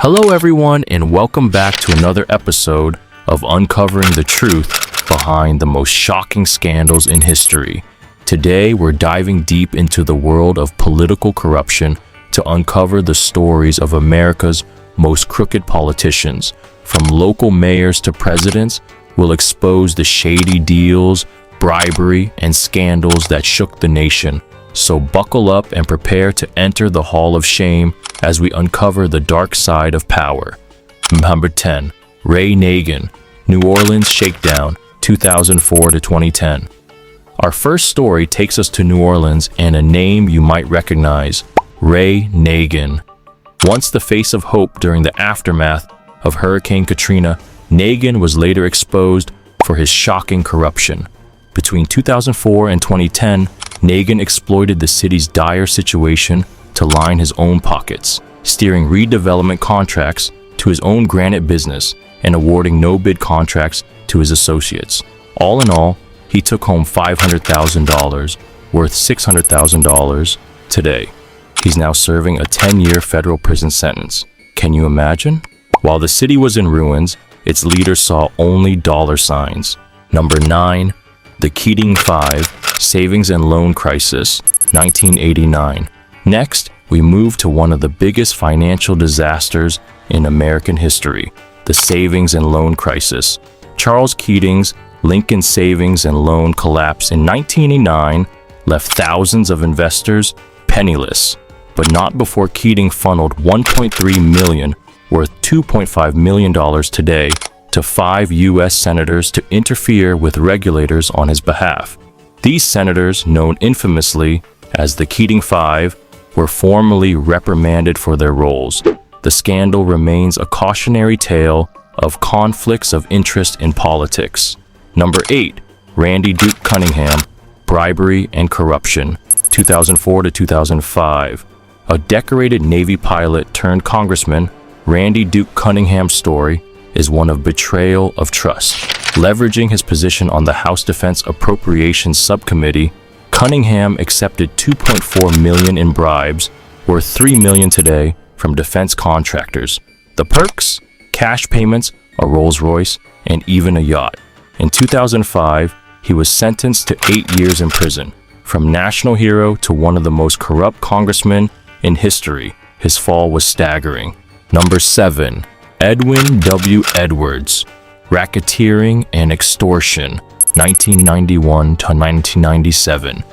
Hello everyone, and welcome back to another episode of uncovering the truth behind the most shocking scandals in history. Today we're diving deep into the world of political corruption to uncover the stories of America's most crooked politicians. From local mayors to presidents, we'll expose the shady deals, bribery, and scandals that shook the nation. So buckle up and prepare to enter the Hall of Shame as we uncover the dark side of power. Number 10. Ray Nagin, New Orleans Shakedown, 2004 to 2010. Our first story takes us to New Orleans and a name you might recognize, Ray Nagin. Once the face of hope during the aftermath of Hurricane Katrina, Nagin was later exposed for his shocking corruption. Between 2004 and 2010, Nagin exploited the city's dire situation to line his own pockets, steering redevelopment contracts to his own granite business and awarding no-bid contracts to his associates. All in all, he took home $500,000, worth $600,000 today. He's now serving a 10-year federal prison sentence. Can you imagine? While the city was in ruins, its leaders saw only dollar signs. Number 9. The Keating 5 Savings and Loan Crisis, 1989. Next, we move to one of the biggest financial disasters in American history, the Savings and Loan Crisis. Charles Keating's Lincoln Savings and Loan collapse in 1989 left thousands of investors penniless, but not before Keating funneled $1.3 million, worth $2.5 million today, to 5 U.S. senators to interfere with regulators on his behalf. These senators, known infamously as the Keating Five, were formally reprimanded for their roles. The scandal remains a cautionary tale of conflicts of interest in politics. Number 8. Randy Duke Cunningham, Bribery and Corruption, 2004 to 2005. A decorated Navy pilot turned congressman, Randy Duke Cunningham's story is one of betrayal of trust. Leveraging his position on the House Defense Appropriations Subcommittee, Cunningham accepted $2.4 million in bribes, worth $3 million today, from defense contractors. The perks? Cash payments, a Rolls-Royce, and even a yacht. In 2005, he was sentenced to 8 years in prison. From national hero to one of the most corrupt congressmen in history, his fall was staggering. Number 7. Edwin W. Edwards, Racketeering and Extortion, 1991 to 1997.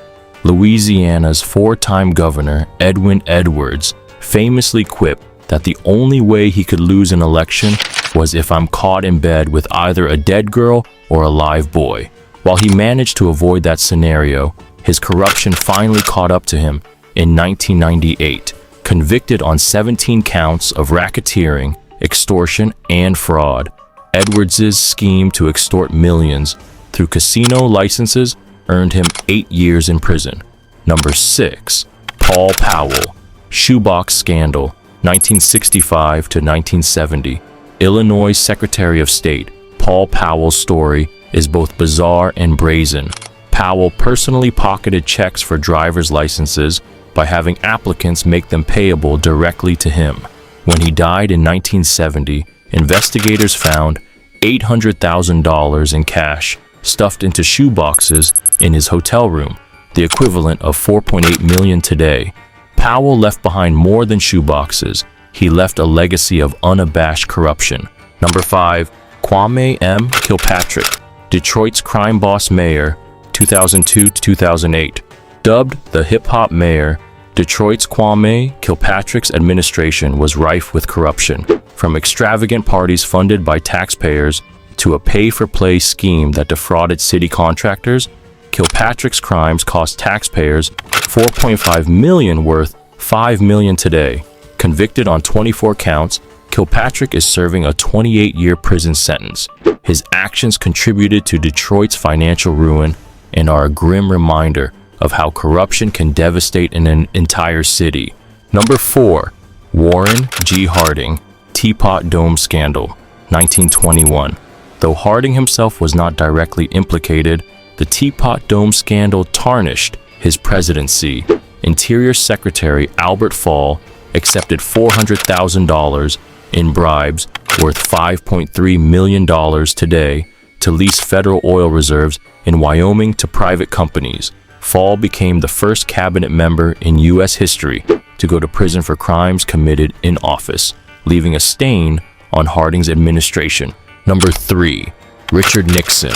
Louisiana's four-time governor, Edwin Edwards, famously quipped that the only way he could lose an election was if I'm caught in bed with either a dead girl or a live boy. While he managed to avoid that scenario, his corruption finally caught up to him in 1998. Convicted on 17 counts of racketeering, extortion, and fraud, Edwards' scheme to extort millions through casino licenses earned him 8 years in prison. Number 6. Paul Powell, Shoebox Scandal, 1965 to 1970. Illinois Secretary of State Paul Powell's story is both bizarre and brazen. Powell personally pocketed checks for driver's licenses by having applicants make them payable directly to him. When he died in 1970, investigators found $800,000 in cash stuffed into shoeboxes in his hotel room, the equivalent of $4.8 million today. Powell left behind more than shoeboxes. He left a legacy of unabashed corruption. Number 5. Kwame M. Kilpatrick, Detroit's crime boss mayor, 2002 to 2008. Dubbed the hip-hop mayor, Detroit's Kwame Kilpatrick's administration was rife with corruption. From extravagant parties funded by taxpayers to a pay-for-play scheme that defrauded city contractors, Kilpatrick's crimes cost taxpayers $4.5 million, worth $5 million today. Convicted on 24 counts, Kilpatrick is serving a 28-year prison sentence. His actions contributed to Detroit's financial ruin and are a grim reminder of how corruption can devastate an entire city. Number 4. Warren G. Harding, Teapot Dome Scandal, 1921. Though Harding himself was not directly implicated, the Teapot Dome scandal tarnished his presidency. Interior Secretary Albert Fall accepted $400,000 in bribes worth $5.3 million today to lease federal oil reserves in Wyoming to private companies. Fall became the first cabinet member in U.S. history to go to prison for crimes committed in office, leaving a stain on Harding's administration. Number 3. Richard Nixon,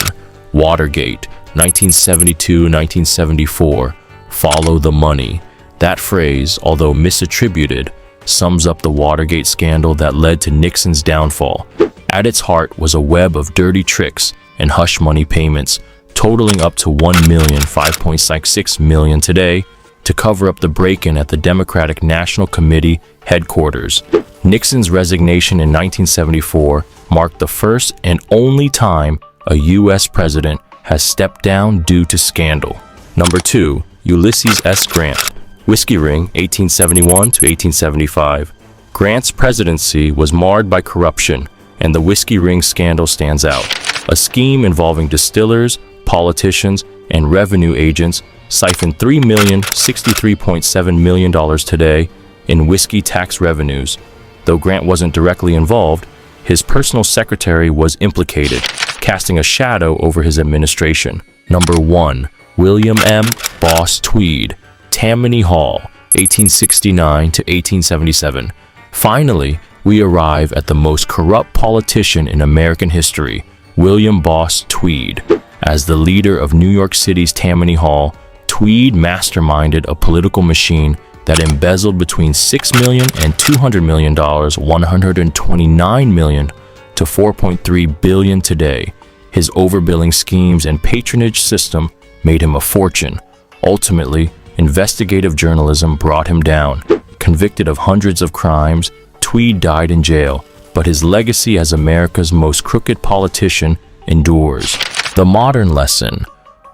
Watergate, 1972-1974. Follow the money. That phrase, although misattributed, sums up the Watergate scandal that led to Nixon's downfall. At its heart was a web of dirty tricks and hush money payments, totaling up to $5.66 million today, to cover up the break-in at the Democratic National Committee headquarters. Nixon's resignation in 1974 marked the first and only time a U.S. president has stepped down due to scandal. Number 2. Ulysses S. Grant, Whiskey Ring, 1871 to 1875. Grant's presidency was marred by corruption, and the Whiskey Ring scandal stands out. A scheme involving distillers, politicians, and revenue agents siphoned $3,063.7 million today in whiskey tax revenues. Though Grant wasn't directly involved, his personal secretary was implicated, casting a shadow over his administration. Number 1. William M. Boss Tweed, Tammany Hall, 1869 to 1877. Finally, we arrive at the most corrupt politician in American history, William Boss Tweed. As the leader of New York City's Tammany Hall, Tweed masterminded a political machine that embezzled between $6 million and $200 million, $129 million to $4.3 billion today. His overbilling schemes and patronage system made him a fortune. Ultimately, investigative journalism brought him down. Convicted of hundreds of crimes, Tweed died in jail, but his legacy as America's most crooked politician endures. The modern lesson.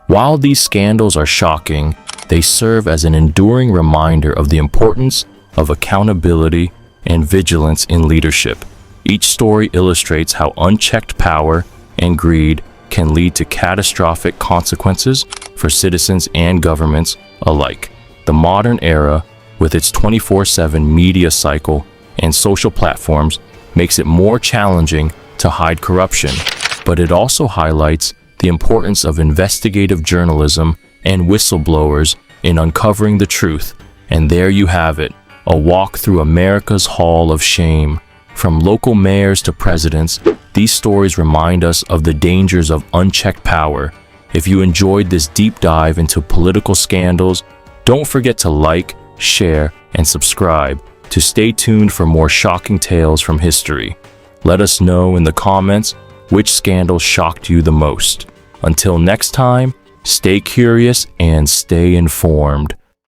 While these scandals are shocking, they serve as an enduring reminder of the importance of accountability and vigilance in leadership. Each story illustrates how unchecked power and greed can lead to catastrophic consequences for citizens and governments alike. The modern era, with its 24/7 media cycle and social platforms, makes it more challenging to hide corruption, but it also highlights the importance of investigative journalism and whistleblowers in uncovering the truth. And there you have it, a walk through America's Hall of Shame. From local mayors to presidents, these stories remind us of the dangers of unchecked power. If you enjoyed this deep dive into political scandals, don't forget to like, share, and subscribe to stay tuned for more shocking tales from history. Let us know in the comments which scandal shocked you the most. Until next time, stay curious and stay informed.